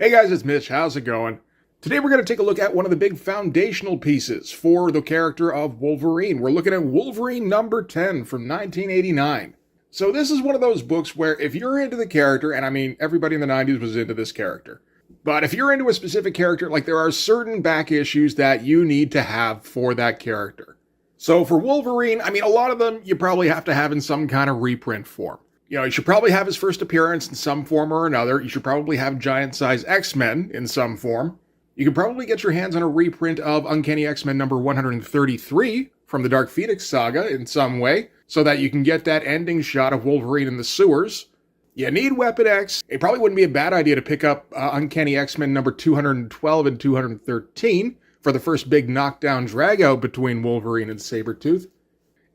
Hey guys, it's Mitch. How's it going? Today we're going to take a look at one of the big foundational pieces for the character of Wolverine. We're looking at Wolverine number 10 from 1989. So this is one of those books where if you're into the character, and I mean everybody in the 90s was into this character, but if you're into a specific character, like there are certain back issues that you need to have for that character. So for Wolverine, I mean a lot of them you probably have to have in some kind of reprint form. You know, you should probably have his first appearance in some form or another. You should probably have giant-size X-Men in some form. You can probably get your hands on a reprint of Uncanny X-Men number 133 from the Dark Phoenix saga in some way, so that you can get that ending shot of Wolverine in the sewers. You need Weapon X. It probably wouldn't be a bad idea to pick up Uncanny X-Men number 212 and 213 for the first big knockdown drag-out between Wolverine and Sabretooth.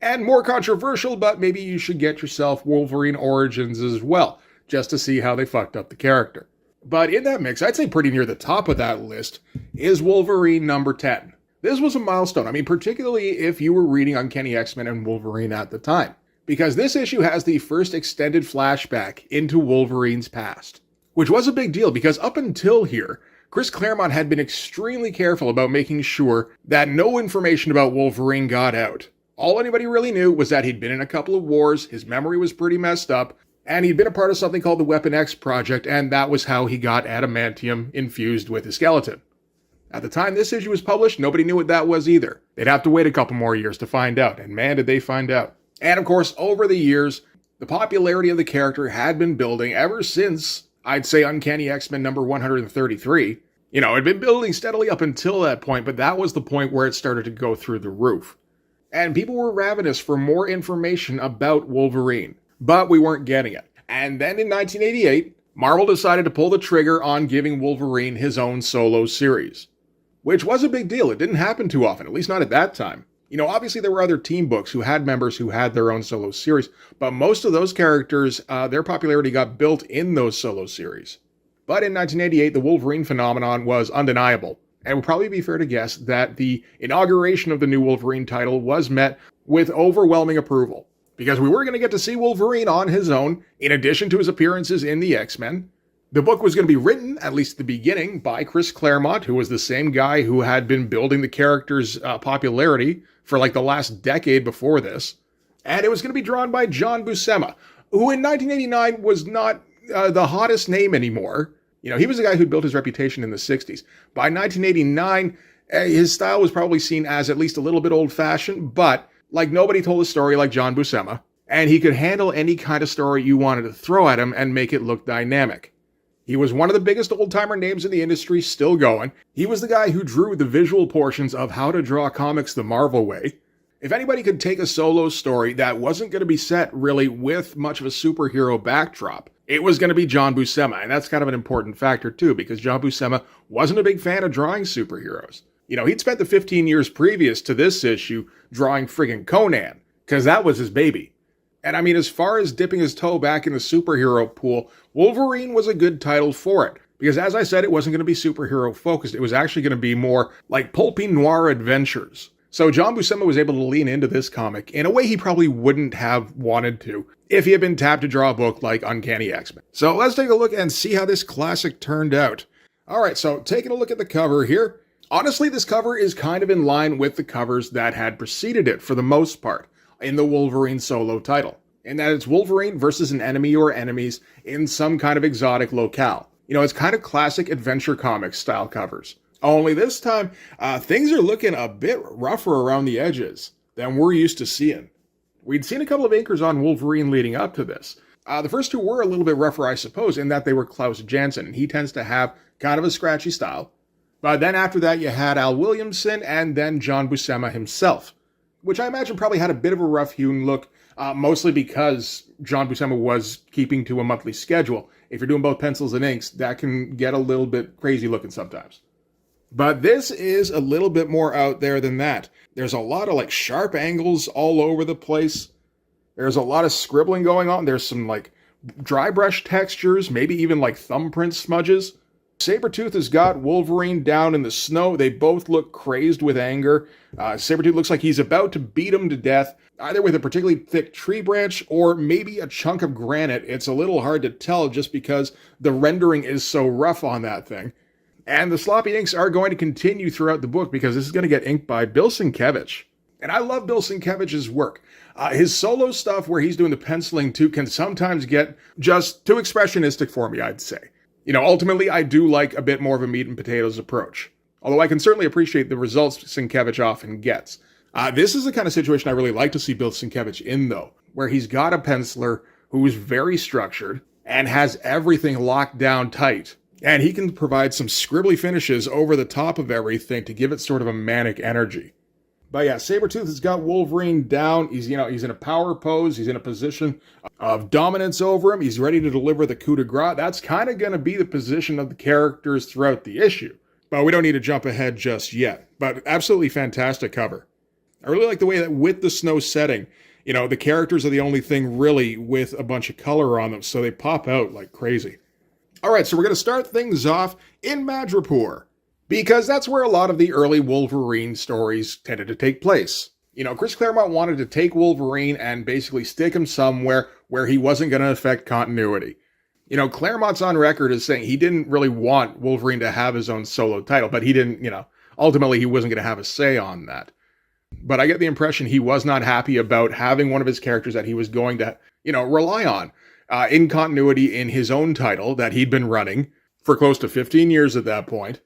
And more controversial, but maybe you should get yourself Wolverine Origins as well, just to see how they fucked up the character. But in that mix, I'd say pretty near the top of that list is Wolverine number 10. This was a milestone, I mean, particularly if you were reading Uncanny X-Men and Wolverine at the time, because this issue has the first extended flashback into Wolverine's past, which was a big deal because up until here, Chris Claremont had been extremely careful about making sure that no information about Wolverine got out. All anybody really knew was that he'd been in a couple of wars, his memory was pretty messed up, and he'd been a part of something called the Weapon X Project, and that was how he got adamantium infused with his skeleton. At the time this issue was published, nobody knew what that was either. They'd have to wait a couple more years to find out, and man did they find out. And of course, over the years, the popularity of the character had been building ever since, I'd say, Uncanny X-Men number 133. You know, it'd been building steadily up until that point, but that was the point where it started to go through the roof. And people were ravenous for more information about Wolverine, but we weren't getting it. And then in 1988, Marvel decided to pull the trigger on giving Wolverine his own solo series, which was a big deal. It didn't happen too often, at least not at that time. You know, obviously there were other team books who had members who had their own solo series, but most of those characters, their popularity got built in those solo series. But in 1988, the Wolverine phenomenon was undeniable. And it would probably be fair to guess that the inauguration of the new Wolverine title was met with overwhelming approval, because we were going to get to see Wolverine on his own, in addition to his appearances in the X-Men. The book was going to be written, at least at the beginning, by Chris Claremont, who was the same guy who had been building the character's popularity for like the last decade before this. And it was going to be drawn by John Buscema, who in 1989 was not the hottest name anymore. You know, he was the guy who built his reputation in the 60s. By 1989, his style was probably seen as at least a little bit old-fashioned, but like nobody told a story like John Buscema, and he could handle any kind of story you wanted to throw at him and make it look dynamic. He was one of the biggest old-timer names in the industry, still going. He was the guy who drew the visual portions of how to draw comics the Marvel way. If anybody could take a solo story that wasn't going to be set really with much of a superhero backdrop, it was going to be John Buscema, and that's kind of an important factor too, because John Buscema wasn't a big fan of drawing superheroes. You know, he'd spent the 15 years previous to this issue drawing friggin' Conan, because that was his baby. And I mean, as far as dipping his toe back in the superhero pool, Wolverine was a good title for it. Because as I said, it wasn't going to be superhero focused, it was actually going to be more like pulpy noir adventures. So John Buscema was able to lean into this comic in a way he probably wouldn't have wanted to if he had been tapped to draw a book like Uncanny X-Men. So let's take a look and see how this classic turned out. Alright, so taking a look at the cover here. Honestly, this cover is kind of in line with the covers that had preceded it for the most part in the Wolverine solo title, in that it's Wolverine versus an enemy or enemies in some kind of exotic locale. You know, it's kind of classic adventure comics style covers. Only this time, things are looking a bit rougher around the edges than we're used to seeing. We'd seen a couple of inkers on Wolverine leading up to this. The first two were a little bit rougher, I suppose, in that they were Klaus Janson, and he tends to have kind of a scratchy style. But then after that, you had Al Williamson and then John Buscema himself, which I imagine probably had a bit of a rough-hewn look, mostly because John Buscema was keeping to a monthly schedule. If you're doing both pencils and inks, that can get a little bit crazy looking sometimes. But this is a little bit more out there than that. There's a lot of like sharp angles all over the place. There's a lot of scribbling going on. There's some like dry brush textures, maybe even like thumbprint smudges. Sabretooth has got Wolverine down in the snow. They both look crazed with anger. Sabretooth looks like he's about to beat him to death, either with a particularly thick tree branch or maybe a chunk of granite. It's a little hard to tell just because the rendering is so rough on that thing. And the sloppy inks are going to continue throughout the book because this is going to get inked by Bill Sienkiewicz's. And I love Bill Sienkiewicz's work. His solo stuff where he's doing the penciling too can sometimes get just too expressionistic for me, I'd say. Ultimately, I do like a bit more of a meat and potatoes approach. Although I can certainly appreciate the results Sienkiewicz often gets. This is the kind of situation I really like to see Bill Sienkiewicz in, though, where he's got a penciler who's very structured and has everything locked down tight. And he can provide some scribbly finishes over the top of everything to give it sort of a manic energy. But yeah, Sabretooth has got Wolverine down. He's in a power pose. He's in a position of dominance over him. He's ready to deliver the coup de grace. That's kind of going to be the position of the characters throughout the issue. But we don't need to jump ahead just yet. But absolutely fantastic cover. I really like the way that with the snow setting, the characters are the only thing really with a bunch of color on them. So they pop out like crazy. All right, so we're going to start things off in Madripoor, because that's where a lot of the early Wolverine stories tended to take place. Chris Claremont wanted to take Wolverine and basically stick him somewhere where he wasn't going to affect continuity. Claremont's on record as saying he didn't really want Wolverine to have his own solo title, but he didn't, ultimately he wasn't going to have a say on that. But I get the impression he was not happy about having one of his characters that he was going to, rely on in continuity in his own title that he'd been running for close to 15 years at that point.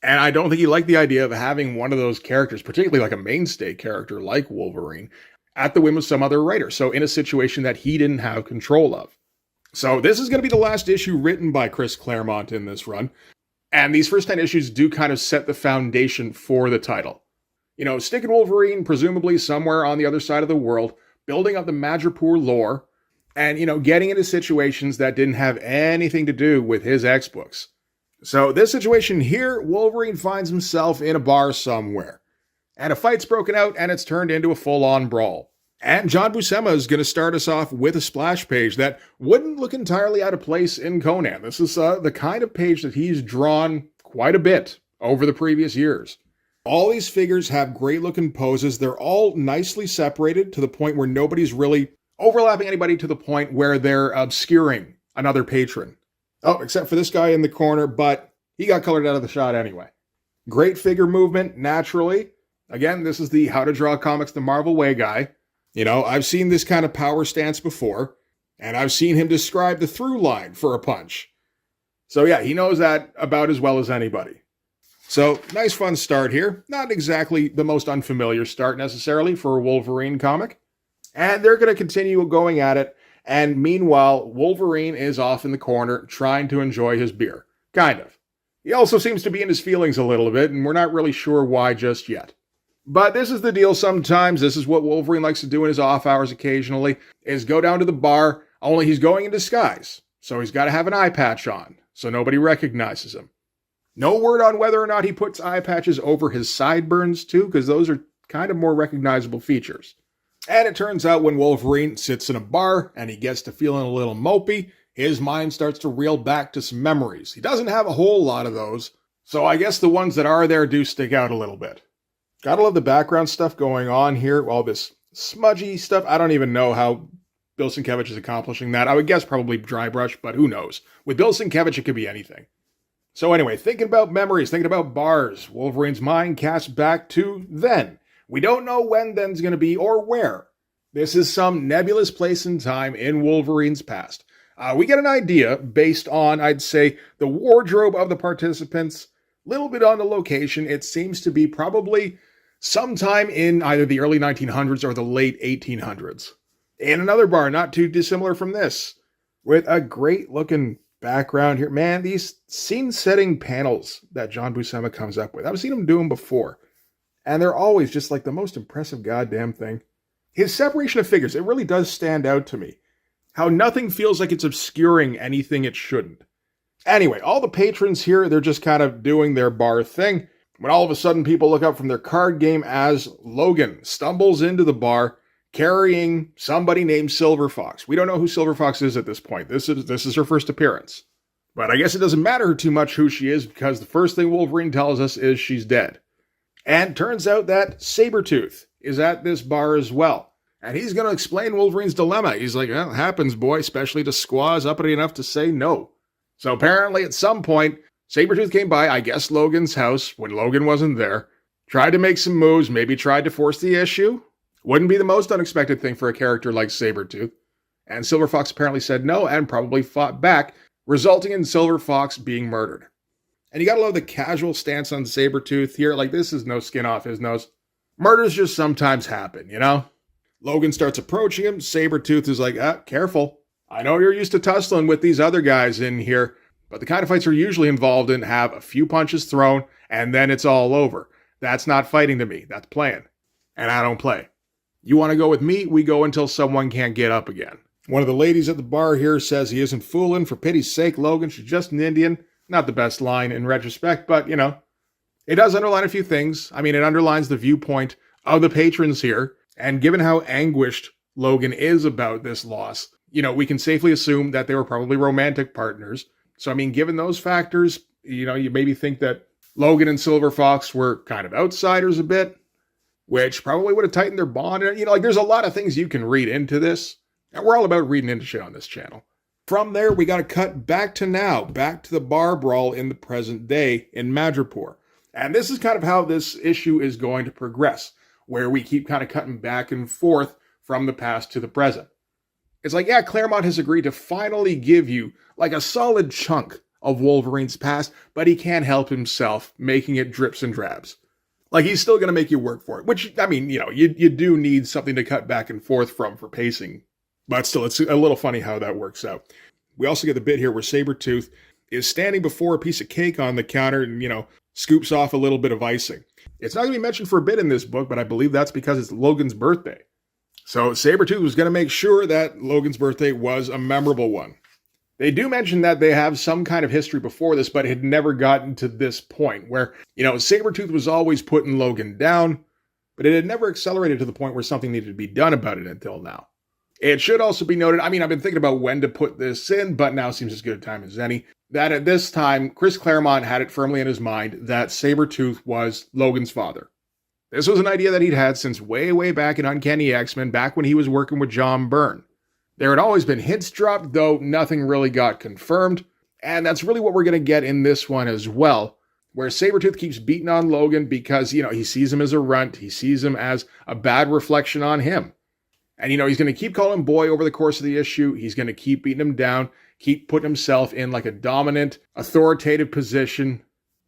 And I don't think he liked the idea of having one of those characters, particularly like a mainstay character like Wolverine, at the whim of some other writer. So in a situation that he didn't have control of. So this is going to be the last issue written by Chris Claremont in this run. And these first 10 issues do kind of set the foundation for the title. Sticking Wolverine presumably somewhere on the other side of the world, building up the Madripoor lore, and, getting into situations that didn't have anything to do with his X-books. So this situation here, Wolverine finds himself in a bar somewhere. And a fight's broken out and it's turned into a full-on brawl. And John Buscema is going to start us off with a splash page that wouldn't look entirely out of place in Conan. This is the kind of page that he's drawn quite a bit over the previous years. All these figures have great-looking poses. They're all nicely separated to the point where nobody's really overlapping anybody to the point where they're obscuring another patron. Oh, except for this guy in the corner, but he got colored out of the shot anyway. Great figure movement, naturally. Again, this is the How to Draw Comics the Marvel Way guy. I've seen this kind of power stance before, and I've seen him describe the through line for a punch. So yeah, he knows that about as well as anybody. So, nice fun start here. Not exactly the most unfamiliar start necessarily for a Wolverine comic. And they're going to continue going at it. And meanwhile, Wolverine is off in the corner trying to enjoy his beer. Kind of. He also seems to be in his feelings a little bit, and we're not really sure why just yet. But this is the deal sometimes. This is what Wolverine likes to do in his off hours occasionally, is go down to the bar, only he's going in disguise. So he's got to have an eye patch on, so nobody recognizes him. No word on whether or not he puts eye patches over his sideburns too, because those are kind of more recognizable features. And it turns out when Wolverine sits in a bar and he gets to feeling a little mopey, his mind starts to reel back to some memories. He doesn't have a whole lot of those, so I guess the ones that are there do stick out a little bit. Gotta love the background stuff going on here, all this smudgy stuff. I don't even know how Bill Sienkiewicz is accomplishing that. I would guess probably dry brush, but who knows. With Bill Sienkiewicz, it could be anything. So anyway, thinking about memories, thinking about bars, Wolverine's mind casts back to then. We don't know when then's going to be or where. This is some nebulous place and time in Wolverine's past. We get an idea based on, I'd say, the wardrobe of the participants, a little bit on the location. It seems to be probably sometime in either the early 1900s or the late 1800s. In another bar, not too dissimilar from this, with a great-looking background here. Man, these scene-setting panels that John Buscema comes up with, I've seen him do them before. And they're always just like the most impressive goddamn thing. His separation of figures, it really does stand out to me. How nothing feels like it's obscuring anything it shouldn't. Anyway, all the patrons here, they're just kind of doing their bar thing. When all of a sudden people look up from their card game as Logan stumbles into the bar carrying somebody named Silver Fox. We don't know who Silver Fox is at this point. This is her first appearance. But I guess it doesn't matter too much who she is, because the first thing Wolverine tells us is she's dead. And turns out that Sabretooth is at this bar as well. And he's going to explain Wolverine's dilemma. He's like, well, it happens, boy, especially to squaws uppity enough to say no. So apparently at some point, Sabretooth came by, I guess Logan's house, when Logan wasn't there, tried to make some moves, maybe tried to force the issue. Wouldn't be the most unexpected thing for a character like Sabretooth. And Silver Fox apparently said no and probably fought back, resulting in Silver Fox being murdered. And you gotta love the casual stance on Sabretooth here. Like, this is no skin off his nose. Murders just sometimes happen, you know? Logan starts approaching him. Sabretooth is like, careful. I know you're used to tussling with these other guys in here, but the kind of fights we're usually involved in have a few punches thrown, and then it's all over. That's not fighting to me. That's playing. And I don't play. You want to go with me? We go until someone can't get up again. One of the ladies at the bar here says he isn't fooling. For pity's sake, Logan, she's just an Indian. Not the best line in retrospect, but, you know, it does underline a few things. I mean, it underlines the viewpoint of the patrons here. And given how anguished Logan is about this loss, you know, we can safely assume that they were probably romantic partners. So, I mean, given those factors, you know, you maybe think that Logan and Silver Fox were kind of outsiders a bit, which probably would have tightened their bond. You know, like, there's a lot of things you can read into this. And we're all about reading into shit on this channel. From there, we got to cut back to now, back to the bar brawl in the present day in Madripoor. And this is kind of how this issue is going to progress, where we keep kind of cutting back and forth from the past to the present. It's like, yeah, Claremont has agreed to finally give you like a solid chunk of Wolverine's past, but he can't help himself, making it drips and drabs. Like, he's still going to make you work for it, which, I mean, you know, you do need something to cut back and forth from for pacing. But still, it's a little funny how that works out. We also get the bit here where Sabretooth is standing before a piece of cake on the counter and, you know, scoops off a little bit of icing. It's not going to be mentioned for a bit in this book, but I believe that's because it's Logan's birthday. So Sabretooth was going to make sure that Logan's birthday was a memorable one. They do mention that they have some kind of history before this, but it had never gotten to this point where, you know, Sabretooth was always putting Logan down, but it had never accelerated to the point where something needed to be done about it until now. It should also be noted, I mean, I've been thinking about when to put this in, but now seems as good a time as any, that at this time, Chris Claremont had it firmly in his mind that Sabretooth was Logan's father. This was an idea that he'd had since way, way back in Uncanny X-Men, back when he was working with John Byrne. There had always been hints dropped, though nothing really got confirmed, and that's really what we're going to get in this one as well, where Sabretooth keeps beating on Logan because, you know, he sees him as a runt, he sees him as a bad reflection on him. And, you know, he's going to keep calling him boy over the course of the issue. He's going to keep beating him down, keep putting himself in like a dominant, authoritative position,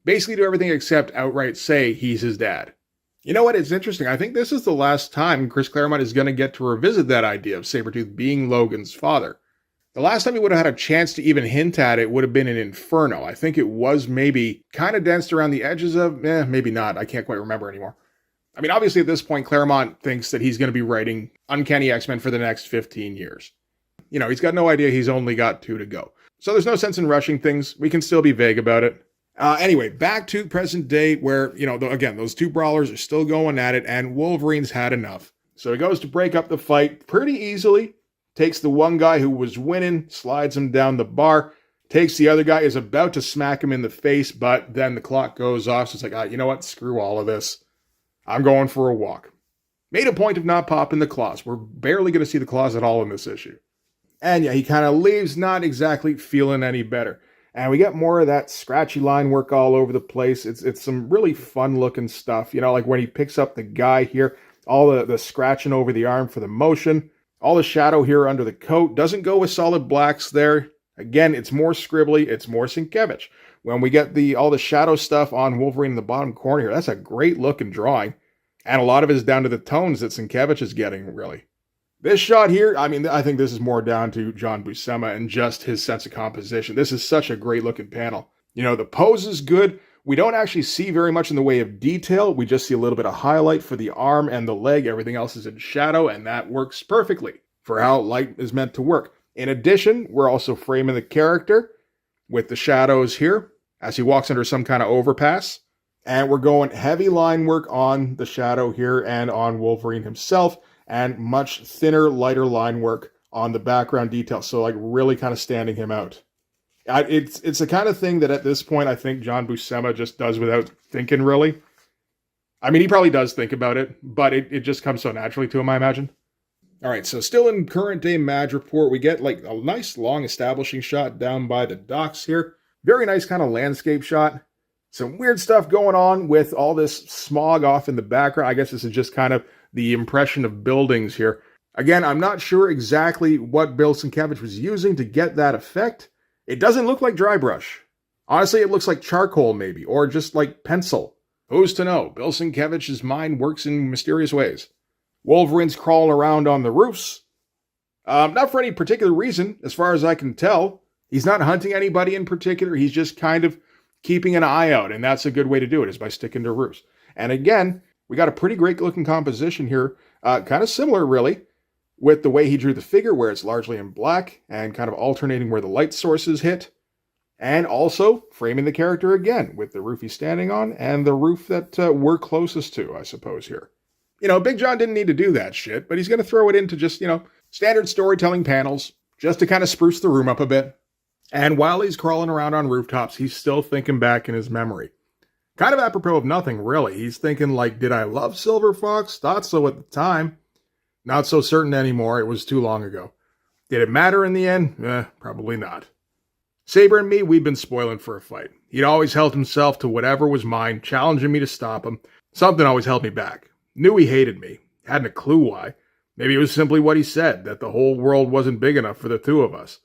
basically do everything except outright say he's his dad. You know what? It's interesting. I think this is the last time Chris Claremont is going to get to revisit that idea of Sabretooth being Logan's father. The last time he would have had a chance to even hint at it would have been in Inferno. I think it was maybe kind of danced around the edges of, maybe not. I can't quite remember anymore. I mean, obviously at this point, Claremont thinks that he's going to be writing Uncanny X-Men for the next 15 years. You know, he's got no idea he's only got 2 to go. So there's no sense in rushing things. We can still be vague about it. Anyway, back to present day where, you know, again, those 2 brawlers are still going at it and Wolverine's had enough. So he goes to break up the fight pretty easily, takes the one guy who was winning, slides him down the bar, takes the other guy, is about to smack him in the face, but then the clock goes off. So it's like, you know what? Screw all of this. I'm going for a walk. Made a point of not popping the claws. We're barely going to see the claws at all in this issue. And yeah, he kind of leaves not exactly feeling any better. And we get more of that scratchy line work all over the place. It's some really fun looking stuff. You know, like when he picks up the guy here, all the scratching over the arm for the motion, all the shadow here under the coat. Doesn't go with solid blacks there. Again, it's more scribbly. It's more Sienkiewicz. When we get all the shadow stuff on Wolverine in the bottom corner here, that's a great looking drawing. And a lot of it is down to the tones that Sienkiewicz is getting, really. This shot here, I mean, I think this is more down to John Buscema and just his sense of composition. This is such a great looking panel. You know, the pose is good. We don't actually see very much in the way of detail. We just see a little bit of highlight for the arm and the leg. Everything else is in shadow, and that works perfectly for how light is meant to work. In addition, we're also framing the character with the shadows here as he walks under some kind of overpass. And we're going heavy line work on the shadow here and on Wolverine himself, and much thinner, lighter line work on the background detail. So like really kind of standing him out. It's the kind of thing that at this point I think John Buscema just does without thinking, really. I mean, he probably does think about it, but it just comes so naturally to him, I imagine. All right, so still in current day Madripoor, we get like a nice long establishing shot down by the docks here. Very nice kind of landscape shot. Some weird stuff going on with all this smog off in the background. I guess this is just kind of the impression of buildings here. Again, I'm not sure exactly what Bill Sienkiewicz was using to get that effect. It doesn't look like dry brush. Honestly, it looks like charcoal maybe, or just like pencil. Who's to know? Bill Sienkiewicz's mind works in mysterious ways. Wolverine's crawling around on the roofs. Not for any particular reason, as far as I can tell. He's not hunting anybody in particular. He's just kind of keeping an eye out, and that's a good way to do it, is by sticking to roofs. And again, we got a pretty great looking composition here. Kind of similar, really, with the way he drew the figure, where it's largely in black and kind of alternating where the light sources hit. And also framing the character again with the roof he's standing on and the roof that we're closest to, I suppose, here. You know, Big John didn't need to do that shit, but he's going to throw it into just, standard storytelling panels just to kind of spruce the room up a bit. And while he's crawling around on rooftops, he's still thinking back in his memory. Kind of apropos of nothing, really. He's thinking like, did I love Silver Fox? Thought so at the time. Not so certain anymore. It was too long ago. Did it matter in the end? Probably not. Saber and me, we'd been spoiling for a fight. He'd always held himself to whatever was mine, challenging me to stop him. Something always held me back. Knew he hated me. Hadn't a clue why. Maybe it was simply what he said, that the whole world wasn't big enough for the two of us.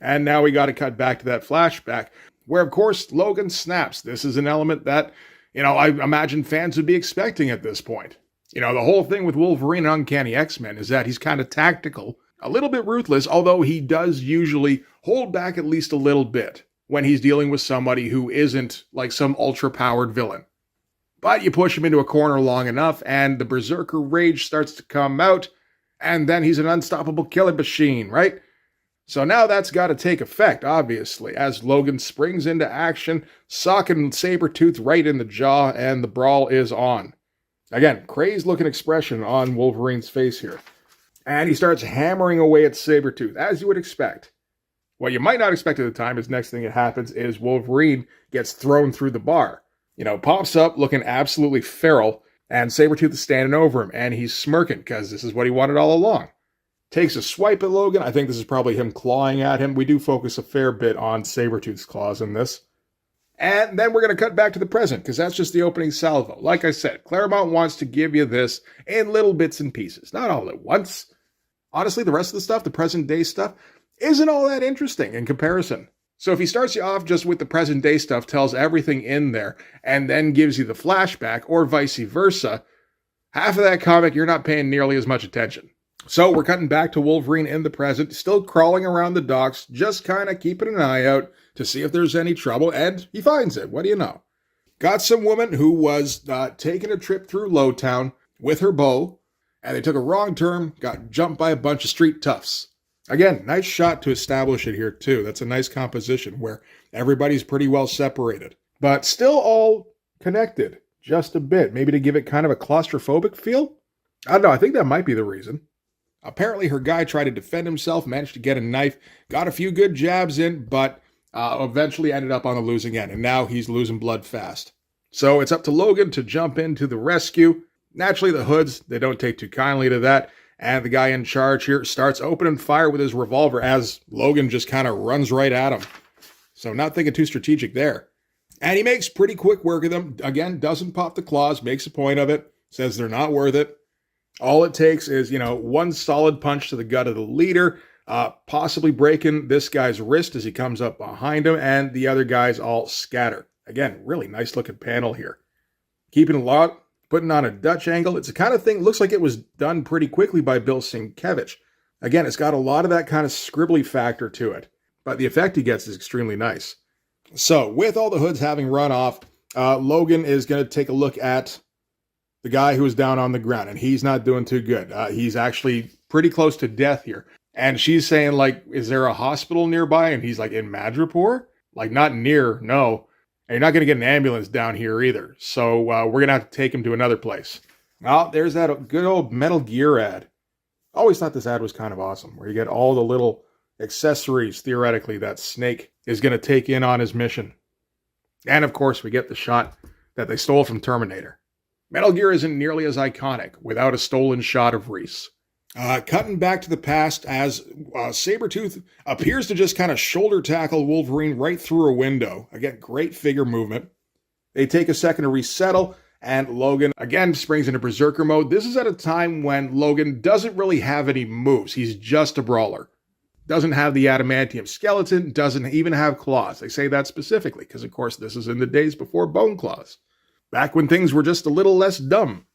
And now we got to cut back to that flashback, where of course Logan snaps. This is an element that, I imagine fans would be expecting at this point. The whole thing with Wolverine and Uncanny X-Men is that he's kind of tactical, a little bit ruthless, although he does usually hold back at least a little bit when he's dealing with somebody who isn't like some ultra-powered villain. But you push him into a corner long enough, and the berserker rage starts to come out, and then he's an unstoppable killing machine, right? So now that's got to take effect, obviously, as Logan springs into action, socking Sabretooth right in the jaw, and the brawl is on. Again, crazed-looking expression on Wolverine's face here. And he starts hammering away at Sabretooth, as you would expect. What you might not expect at the time is next thing that happens is Wolverine gets thrown through the bar. Pops up looking absolutely feral, and Sabretooth is standing over him, and he's smirking, because this is what he wanted all along. Takes a swipe at Logan. I think this is probably him clawing at him. We do focus a fair bit on Sabretooth's claws in this. And then we're going to cut back to the present, because that's just the opening salvo. Like I said, Claremont wants to give you this in little bits and pieces, not all at once. Honestly, the rest of the stuff, the present day stuff, isn't all that interesting in comparison. So if he starts you off just with the present day stuff, tells everything in there, and then gives you the flashback, or vice versa, half of that comic you're not paying nearly as much attention. So we're cutting back to Wolverine in the present, still crawling around the docks, just kind of keeping an eye out to see if there's any trouble, and he finds it. What do you know? Got some woman who was taking a trip through Lowtown with her beau, and they took a wrong turn, got jumped by a bunch of street toughs. Again, nice shot to establish it here, too. That's a nice composition where everybody's pretty well separated, but still all connected just a bit, maybe to give it kind of a claustrophobic feel? I don't know, I think that might be the reason. Apparently her guy tried to defend himself, managed to get a knife, got a few good jabs in, but eventually ended up on the losing end, and now he's losing blood fast. So it's up to Logan to jump into the rescue. Naturally, the Hoods, they don't take too kindly to that, and the guy in charge here starts opening fire with his revolver as Logan just kind of runs right at him. So not thinking too strategic there. And he makes pretty quick work of them. Again, doesn't pop the claws, makes a point of it, says they're not worth it. All it takes is, one solid punch to the gut of the leader, possibly breaking this guy's wrist as he comes up behind him, and the other guys all scatter. Again, really nice looking panel here. Keeping a lot, putting on a Dutch angle. It's the kind of thing, looks like it was done pretty quickly by Bill Sienkiewicz. Again, it's got a lot of that kind of scribbly factor to it, but the effect he gets is extremely nice. So, with all the Hoods having run off, Logan is going to take a look at the guy who is down on the ground, and he's not doing too good. He's actually pretty close to death here. And she's saying, like, is there a hospital nearby? And he's like, in Madripoor? Like, not near, no. And you're not going to get an ambulance down here either. So we're going to have to take him to another place. Well, there's that good old Metal Gear ad. Always thought this ad was kind of awesome, where you get all the little accessories, theoretically, that Snake is going to take in on his mission. And of course, we get the shot that they stole from Terminator. Metal Gear isn't nearly as iconic without a stolen shot of Reese. Cutting back to the past as Sabretooth appears to just kind of shoulder tackle Wolverine right through a window. Again, great figure movement. They take a second to resettle, and Logan again springs into Berserker mode. This is at a time when Logan doesn't really have any moves. He's just a brawler. Doesn't have the adamantium skeleton, doesn't even have claws. They say that specifically, because of course this is in the days before bone claws. Back when things were just a little less dumb.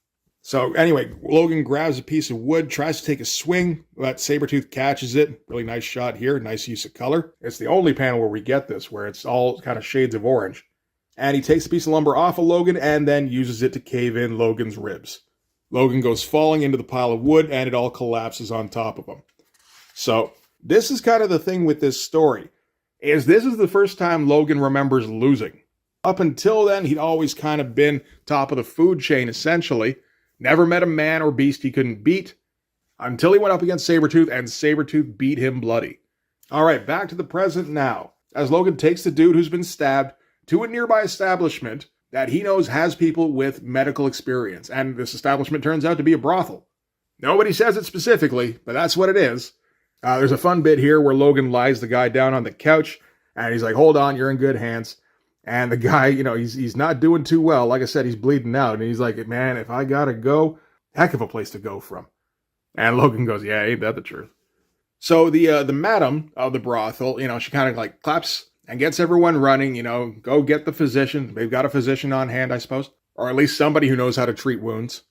So anyway, Logan grabs a piece of wood, tries to take a swing, but Sabretooth catches it. Really nice shot here, nice use of color. It's the only panel where we get this, where it's all kind of shades of orange. And he takes a piece of lumber off of Logan and then uses it to cave in Logan's ribs. Logan goes falling into the pile of wood and it all collapses on top of him. So this is kind of the thing with this story, is this is the first time Logan remembers losing. Up until then, he'd always kind of been top of the food chain, essentially. Never met a man or beast he couldn't beat, until he went up against Sabretooth, and Sabretooth beat him bloody. Alright, back to the present now, as Logan takes the dude who's been stabbed to a nearby establishment that he knows has people with medical experience, and this establishment turns out to be a brothel. Nobody says it specifically, but that's what it is. There's a fun bit here where Logan lies the guy down on the couch, and he's like, hold on, you're in good hands. And the guy, he's not doing too well. Like I said, he's bleeding out. And he's like, man, if I gotta go, heck of a place to go from. And Logan goes, yeah, ain't that the truth? So the madam of the brothel, she kind of like claps and gets everyone running, go get the physician. They've got a physician on hand, I suppose. Or at least somebody who knows how to treat wounds.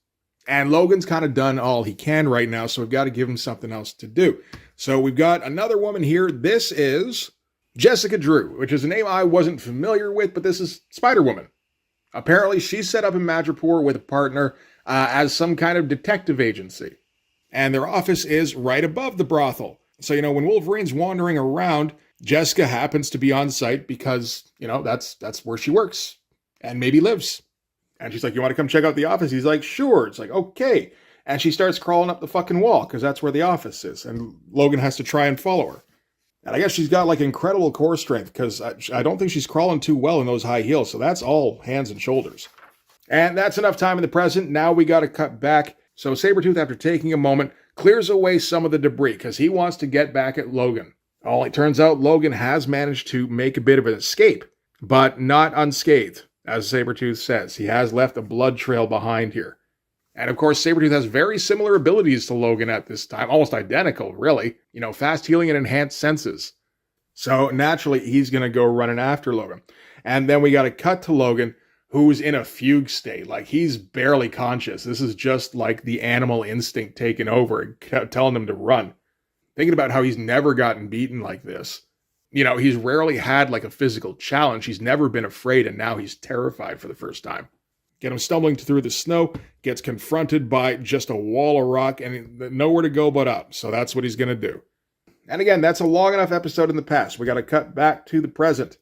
And Logan's kind of done all he can right now, so we've got to give him something else to do. So we've got another woman here. This is Jessica Drew, which is a name I wasn't familiar with, but this is Spider-Woman. Apparently, she's set up in Madripoor with a partner as some kind of detective agency. And their office is right above the brothel. So, when Wolverine's wandering around, Jessica happens to be on site because, that's where she works and maybe lives. And she's like, you want to come check out the office? He's like, sure. It's like, okay. And she starts crawling up the fucking wall because that's where the office is. And Logan has to try and follow her. And I guess she's got like incredible core strength because I don't think she's crawling too well in those high heels. So that's all hands and shoulders. And that's enough time in the present. Now we got to cut back. So Sabretooth, after taking a moment, clears away some of the debris because he wants to get back at Logan. Well, it turns out Logan has managed to make a bit of an escape, but not unscathed. As Sabretooth says, he has left a blood trail behind here. And of course, Sabretooth has very similar abilities to Logan at this time, almost identical, really. Fast healing and enhanced senses. So naturally, he's going to go running after Logan. And then we got to cut to Logan, who's in a fugue state. Like, he's barely conscious. This is just like the animal instinct taking over and telling him to run. Thinking about how he's never gotten beaten like this. He's rarely had like a physical challenge. He's never been afraid, and now he's terrified for the first time. Get him stumbling through the snow, gets confronted by just a wall of rock and nowhere to go but up. So that's what he's going to do. And again, that's a long enough episode in the past. We got to cut back to the present,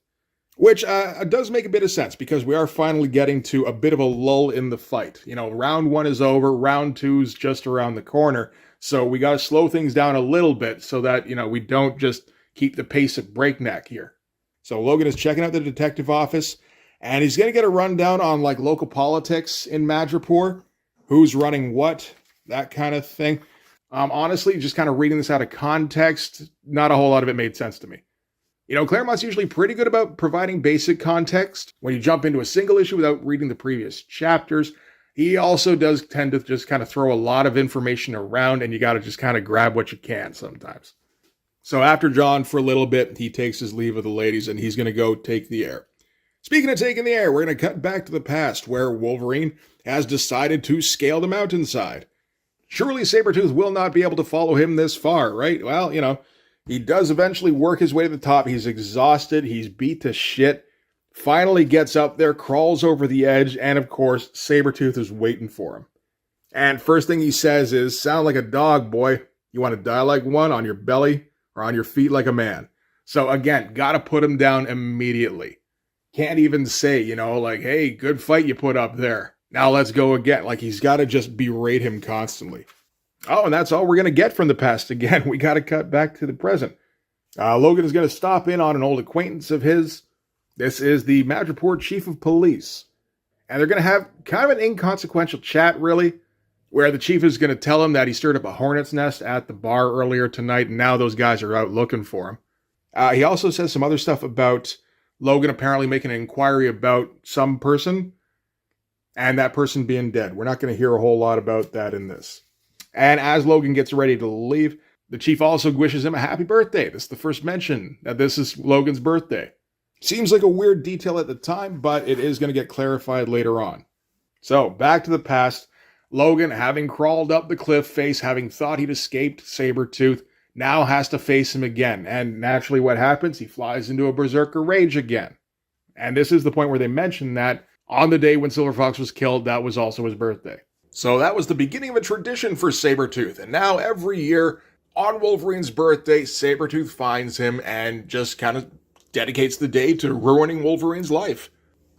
which does make a bit of sense because we are finally getting to a bit of a lull in the fight. Round 1 is over. Round 2's just around the corner. So we got to slow things down a little bit so that, we don't just keep the pace at breakneck here. So Logan is checking out the detective office. And he's going to get a rundown on like local politics in Madripoor, who's running what, that kind of thing. Honestly, just kind of reading this out of context, not a whole lot of it made sense to me. Claremont's usually pretty good about providing basic context when you jump into a single issue without reading the previous chapters. He also does tend to just kind of throw a lot of information around, and you got to just kind of grab what you can sometimes. So after John for a little bit, he takes his leave of the ladies, and he's going to go take the air. Speaking of taking the air, we're going to cut back to the past where Wolverine has decided to scale the mountainside. Surely Sabretooth will not be able to follow him this far, right? Well, he does eventually work his way to the top. He's exhausted. He's beat to shit. Finally gets up there, crawls over the edge, and of course, Sabretooth is waiting for him. And first thing he says is, sound like a dog, boy. You want to die like one on your belly or on your feet like a man. So again, gotta put him down immediately. Can't even say, hey, good fight you put up there. Now let's go again. Like, he's got to just berate him constantly. Oh, and that's all we're going to get from the past again. We got to cut back to the present. Logan is going to stop in on an old acquaintance of his. This is the Madripoor chief of police. And they're going to have kind of an inconsequential chat, really, where the chief is going to tell him that he stirred up a hornet's nest at the bar earlier tonight, and now those guys are out looking for him. He also says some other stuff about Logan apparently making an inquiry about some person, and that person being dead. We're not going to hear a whole lot about that in this. And as Logan gets ready to leave, the chief also wishes him a happy birthday. This is the first mention that this is Logan's birthday. Seems like a weird detail at the time, but it is going to get clarified later on. So, back to the past. Logan, having crawled up the cliff face, having thought he'd escaped Sabretooth, now has to face him again. And naturally what happens? He flies into a berserker rage again. And this is the point where they mention that on the day when Silver Fox was killed, that was also his birthday. So that was the beginning of a tradition for Sabretooth. And now every year, on Wolverine's birthday, Sabretooth finds him and just kind of dedicates the day to ruining Wolverine's life.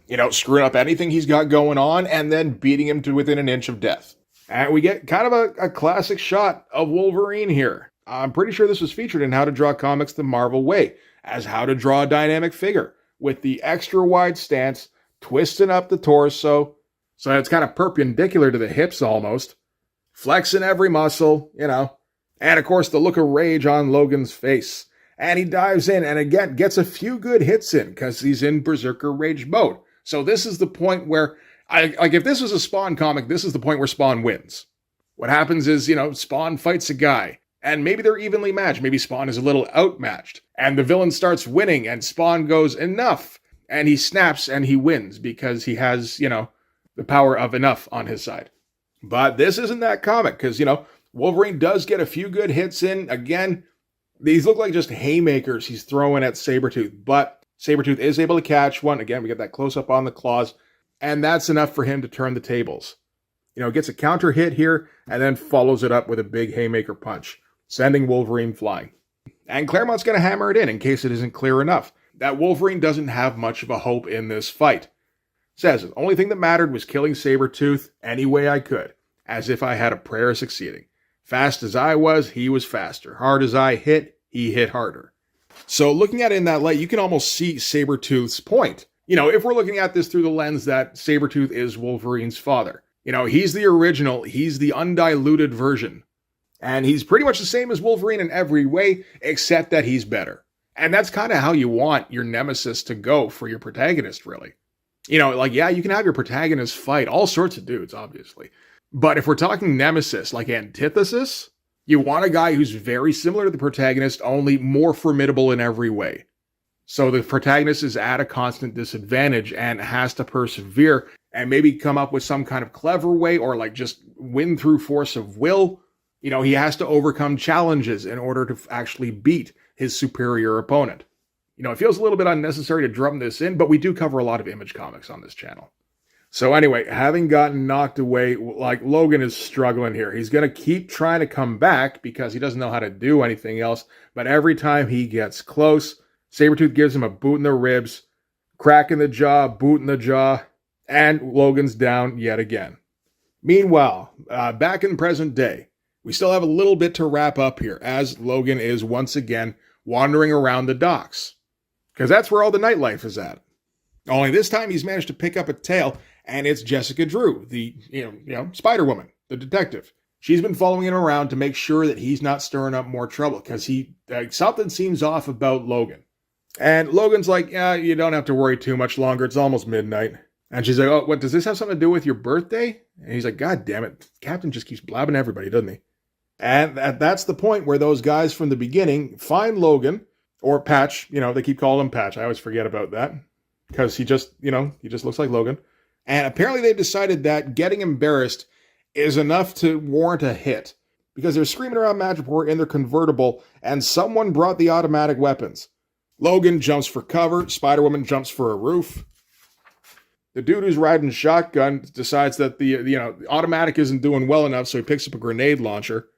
You know, screwing up anything he's got going on and then beating him to within an inch of death. And we get kind of a classic shot of Wolverine here. I'm pretty sure this was featured in How to Draw Comics the Marvel Way as how to draw a dynamic figure with the extra wide stance, twisting up the torso, so it's kind of perpendicular to the hips almost, flexing every muscle, you know, and of course the look of rage on Logan's face. And he dives in and again gets a few good hits in because he's in berserker rage mode. So this is the point where, if this was a Spawn comic, this is the point where Spawn wins. What happens is, you know, Spawn fights a guy, and maybe they're evenly matched. Maybe Spawn is a little outmatched, and the villain starts winning, and Spawn goes, enough, and he snaps and he wins because he has, you know, the power of enough on his side. But this isn't that comic because, you know, Wolverine does get a few good hits in. Again, these look like just haymakers he's throwing at Sabretooth, but Sabretooth is able to catch one. Again, we get that close-up on the claws, and that's enough for him to turn the tables. You know, gets a counter hit here, and then follows it up with a big haymaker punch, sending Wolverine flying. And Claremont's going to hammer it in case it isn't clear enough, that Wolverine doesn't have much of a hope in this fight. Says, the only thing that mattered was killing Sabretooth any way I could, as if I had a prayer of succeeding. Fast as I was, he was faster. Hard as I hit, he hit harder. So looking at it in that light, you can almost see Sabretooth's point. You know, if we're looking at this through the lens that Sabretooth is Wolverine's father. You know, he's the original, he's the undiluted version. And he's pretty much the same as Wolverine in every way, except that he's better. And that's kind of how you want your nemesis to go for your protagonist, really. You know, like, yeah, you can have your protagonist fight all sorts of dudes, obviously. But if we're talking nemesis, like antithesis, you want a guy who's very similar to the protagonist, only more formidable in every way. So the protagonist is at a constant disadvantage and has to persevere and maybe come up with some kind of clever way or like just win through force of will. You know, he has to overcome challenges in order to actually beat his superior opponent. You know, it feels a little bit unnecessary to drum this in, but we do cover a lot of Image comics on this channel. So anyway, having gotten knocked away, like Logan is struggling here. He's going to keep trying to come back because he doesn't know how to do anything else. But every time he gets close, Sabretooth gives him a boot in the ribs, crack in the jaw, boot in the jaw, and Logan's down yet again. Meanwhile, back in present day, we still have a little bit to wrap up here as Logan is once again wandering around the docks. Because that's where all the nightlife is at. Only this time he's managed to pick up a tail, and it's Jessica Drew, the, you know, Spider-Woman, the detective. She's been following him around to make sure that he's not stirring up more trouble, because something seems off about Logan. And Logan's like, yeah, you don't have to worry too much longer. It's almost midnight. And she's like, oh, what, does this have something to do with your birthday? And he's like, God damn it. Captain just keeps blabbing everybody, doesn't he? And that's the point where those guys from the beginning find Logan, or Patch, you know, they keep calling him Patch. I always forget about that. Because he just looks like Logan. And apparently they've decided that getting embarrassed is enough to warrant a hit. Because they're screaming around Madripoor in their convertible, and someone brought the automatic weapons. Logan jumps for cover, Spider-Woman jumps for a roof. The dude who's riding shotgun decides that the automatic isn't doing well enough, so he picks up a grenade launcher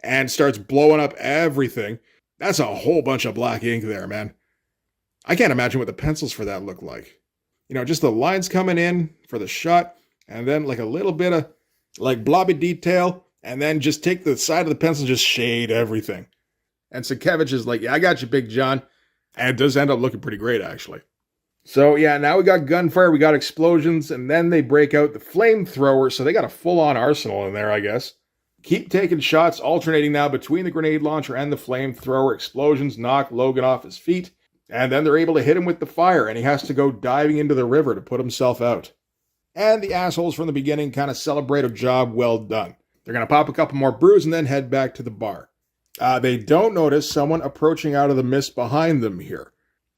and starts blowing up everything. That's a whole bunch of black ink there, man. I can't imagine what the pencils for that look like. You know, just the lines coming in for the shot, and then like a little bit of like blobby detail, and then just take the side of the pencil and just shade everything. And Sienkiewicz is like, yeah, I got you, Big John. And it does end up looking pretty great, actually. So, yeah, now we got gunfire, we got explosions, and then they break out the flamethrower, so they got a full-on arsenal in there, I guess. Keep taking shots, alternating now between the grenade launcher and the flamethrower. Explosions knock Logan off his feet, and then they're able to hit him with the fire, and he has to go diving into the river to put himself out. And the assholes from the beginning kind of celebrate a job well done. They're going to pop a couple more brews and then head back to the bar. They don't notice someone approaching out of the mist behind them here.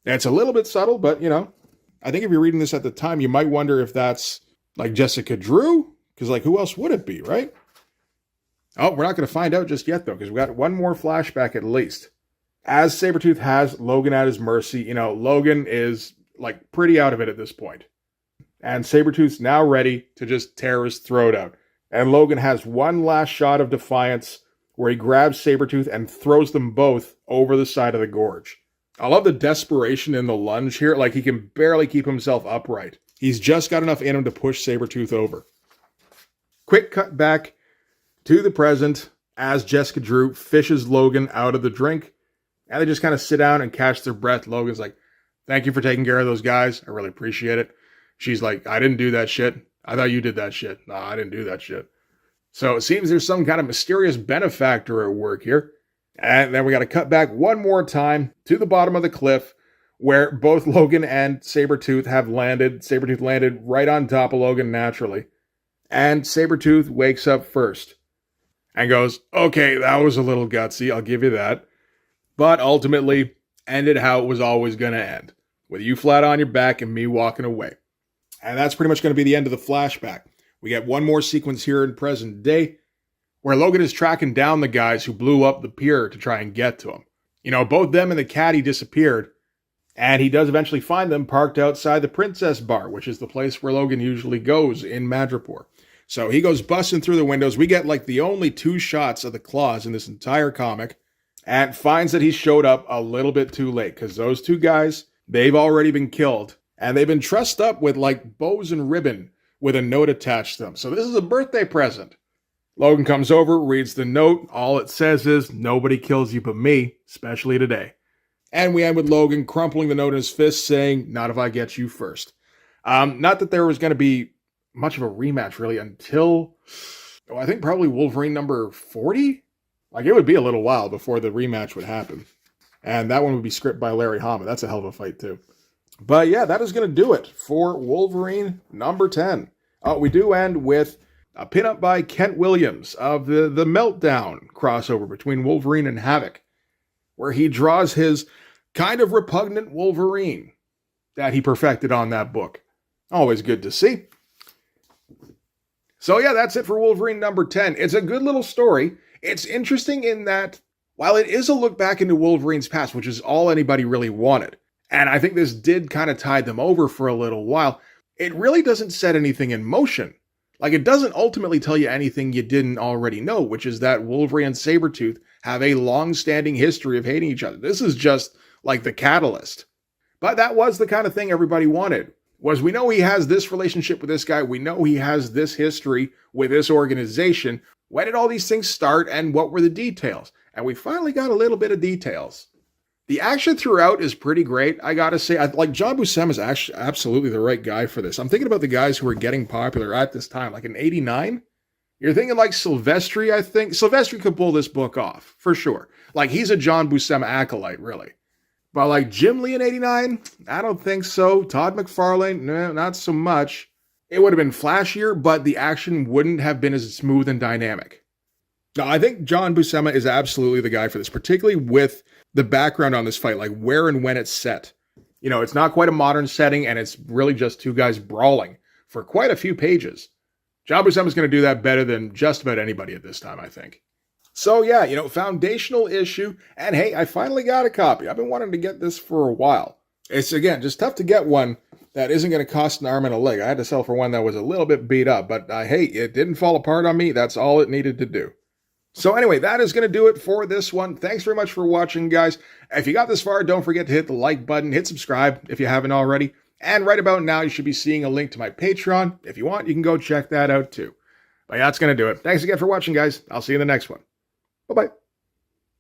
It's a little bit subtle, but, you know, I think if you're reading this at the time, you might wonder if that's, like, Jessica Drew? Because, like, who else would it be, right? Oh, we're not going to find out just yet, though, because we got one more flashback at least. As Sabretooth has Logan at his mercy, you know, Logan is, like, pretty out of it at this point. And Sabretooth's now ready to just tear his throat out. And Logan has one last shot of defiance where he grabs Sabretooth and throws them both over the side of the gorge. I love the desperation in the lunge here. Like, he can barely keep himself upright. He's just got enough in him to push Sabretooth over. Quick cut back to the present as Jessica Drew fishes Logan out of the drink. And they just kind of sit down and catch their breath. Logan's like, thank you for taking care of those guys. I really appreciate it. She's like, I didn't do that shit. I thought you did that shit. No, I didn't do that shit. So it seems there's some kind of mysterious benefactor at work here. And then we got to cut back one more time to the bottom of the cliff where both Logan and Sabretooth have landed. Sabretooth landed right on top of Logan naturally. And Sabretooth wakes up first and goes, okay, that was a little gutsy. I'll give you that. But ultimately ended how it was always going to end, with you flat on your back and me walking away. And that's pretty much going to be the end of the flashback. We get one more sequence here in present day where Logan is tracking down the guys who blew up the pier to try and get to him. You know, both them and the caddy disappeared, and he does eventually find them parked outside the Princess Bar, which is the place where Logan usually goes in Madripoor. So he goes busting through the windows. We get like the only 2 shots of the claws in this entire comic, and finds that he showed up a little bit too late, because those 2 guys, they've already been killed, and they've been trussed up with like bows and ribbon with a note attached to them. So this is a birthday present. Logan comes over, reads the note. All it says is, nobody kills you but me, especially today. And we end with Logan crumpling the note in his fist, saying, not if I get you first. Not that there was going to be much of a rematch, really, until, I think probably Wolverine number 40? Like, it would be a little while before the rematch would happen. And that one would be scripted by Larry Hama. That's a hell of a fight, too. But yeah, that is going to do it for Wolverine number 10. We do end with a pinup by Kent Williams of the Meltdown crossover between Wolverine and Havoc, where he draws his kind of repugnant Wolverine that he perfected on that book. Always good to see. So yeah, that's it for Wolverine number 10. It's a good little story. It's interesting in that while it is a look back into Wolverine's past, which is all anybody really wanted, and I think this did kind of tide them over for a little while, it really doesn't set anything in motion. Like, it doesn't ultimately tell you anything you didn't already know, which is that Wolverine and Sabretooth have a long-standing history of hating each other. This is just, like, the catalyst. But that was the kind of thing everybody wanted. Was we know he has this relationship with this guy, we know he has this history with this organization. When did all these things start, and what were the details? And we finally got a little bit of details. The action throughout is pretty great, I gotta say. Like, John Buscema is actually absolutely the right guy for this. I'm thinking about the guys who were getting popular at this time, like in 89. You're thinking like Silvestri, I think. Silvestri could pull this book off, for sure. Like, he's a John Buscema acolyte, really. But like Jim Lee in 89, I don't think so. Todd McFarlane, no, not so much. It would have been flashier, but the action wouldn't have been as smooth and dynamic. No, I think John Buscema is absolutely the guy for this, particularly with the background on this fight, like where and when it's set. You know, it's not quite a modern setting, and it's really just 2 guys brawling for quite a few pages. John Buscema is going to do that better than just about anybody at this time, I think. So yeah, you know, foundational issue, and hey, I finally got a copy. I've been wanting to get this for a while. It's, again, just tough to get one that isn't going to cost an arm and a leg. I had to sell for one that was a little bit beat up, but hey, it didn't fall apart on me. That's all it needed to do. So anyway, that is going to do it for this one. Thanks very much for watching, guys. If you got this far, don't forget to hit the like button, hit subscribe if you haven't already. And right about now, you should be seeing a link to my Patreon. If you want, you can go check that out too. But yeah, that's going to do it. Thanks again for watching, guys. I'll see you in the next one. Bye-bye.